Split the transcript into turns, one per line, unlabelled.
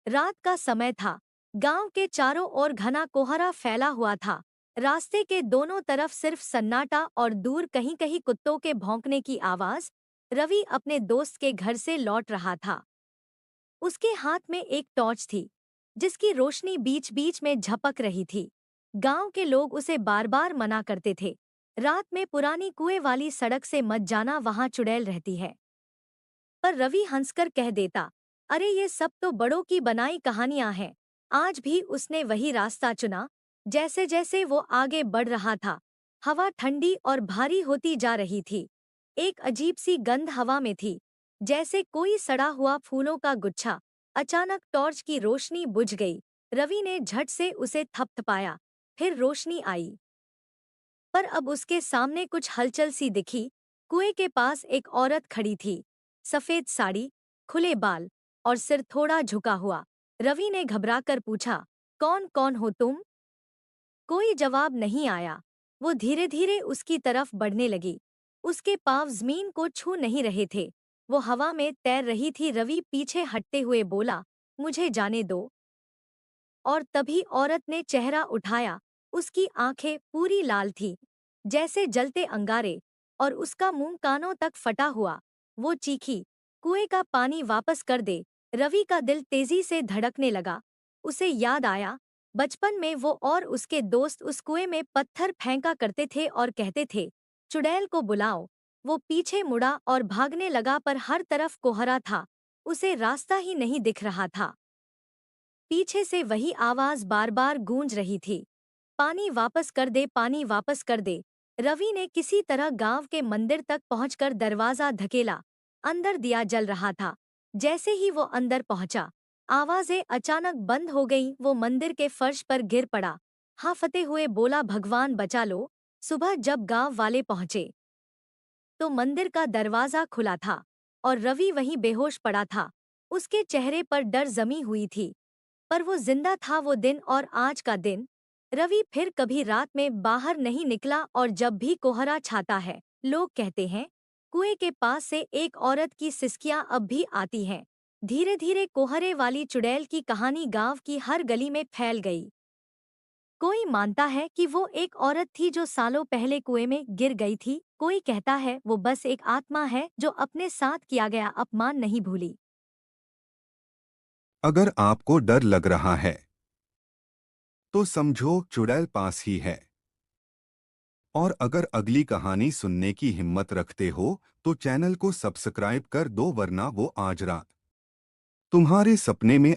रात का समय था। गांव के चारों ओर घना कोहरा फैला हुआ था। रास्ते के दोनों तरफ सिर्फ सन्नाटा और दूर कहीं कहीं कुत्तों के भौंकने की आवाज। रवि अपने दोस्त के घर से लौट रहा था। उसके हाथ में एक टॉर्च थी, जिसकी रोशनी बीच बीच में झपक रही थी। गांव के लोग उसे बार बार मना करते थे, रात में पुरानी कुएं वाली सड़क से मत जाना, वहां चुड़ैल रहती है। पर रवि हंसकर कह देता, अरे ये सब तो बड़ों की बनाई कहानियां हैं। आज भी उसने वही रास्ता चुना। जैसे जैसे वो आगे बढ़ रहा था, हवा ठंडी और भारी होती जा रही थी। एक अजीब सी गंध हवा में थी, जैसे कोई सड़ा हुआ फूलों का गुच्छा। अचानक टॉर्च की रोशनी बुझ गई। रवि ने झट से उसे थपथपाया। फिर रोशनी आई, पर अब उसके सामने कुछ हलचल सी दिखी। कुएं के पास एक औरत खड़ी थी, सफेद साड़ी, खुले बाल और सिर थोड़ा झुका हुआ। रवि ने घबराकर पूछा, कौन कौन हो तुम? कोई जवाब नहीं आया। वो धीरे धीरे उसकी तरफ बढ़ने लगी। उसके पांव जमीन को छू नहीं रहे थे, वो हवा में तैर रही थी। रवि पीछे हटते हुए बोला, मुझे जाने दो। और तभी औरत ने चेहरा उठाया। उसकी आंखें पूरी लाल थीं, जैसे जलते अंगारे, और उसका मुंह कानों तक फटा हुआ। वो चीखी, कुएं का पानी वापस कर दे। रवि का दिल तेजी से धड़कने लगा। उसे याद आया, बचपन में वो और उसके दोस्त उस कुएं में पत्थर फेंका करते थे और कहते थे, चुड़ैल को बुलाओ। वो पीछे मुड़ा और भागने लगा, पर हर तरफ कोहरा था। उसे रास्ता ही नहीं दिख रहा था। पीछे से वही आवाज बार बार गूंज रही थी, पानी वापस कर दे, पानी वापस कर दे। रवि ने किसी तरह गांव के मंदिर तक पहुंचकर दरवाजा धकेला। अंदर दिया जल रहा था। जैसे ही वो अंदर पहुंचा, आवाजें अचानक बंद हो गईं। वो मंदिर के फर्श पर गिर पड़ा, हांफते हुए बोला, भगवान बचा लो। सुबह जब गांव वाले पहुंचे, तो मंदिर का दरवाजा खुला था और रवि वहीं बेहोश पड़ा था। उसके चेहरे पर डर जमी हुई थी, पर वो जिंदा था। वो दिन और आज का दिन। रवि फिर कभी रात में बाहर नहीं निकला, और जब भी कोहरा छाता है, लोग कहते हैं, कुएं के पास से एक औरत की सिसकियां अब भी आती हैं। धीरे धीरे कोहरे वाली चुड़ैल की कहानी गांव की हर गली में फैल गई। कोई मानता है कि वो एक औरत थी जो सालों पहले कुएं में गिर गई थी। कोई कहता है वो बस एक आत्मा है जो अपने साथ किया गया अपमान नहीं भूली।
अगर आपको डर लग रहा है तो समझो चुड़ैल पास ही है। और अगर अगली कहानी सुनने की हिम्मत रखते हो तो चैनल को सब्सक्राइब कर दो, वरना वो आज रात तुम्हारे सपने में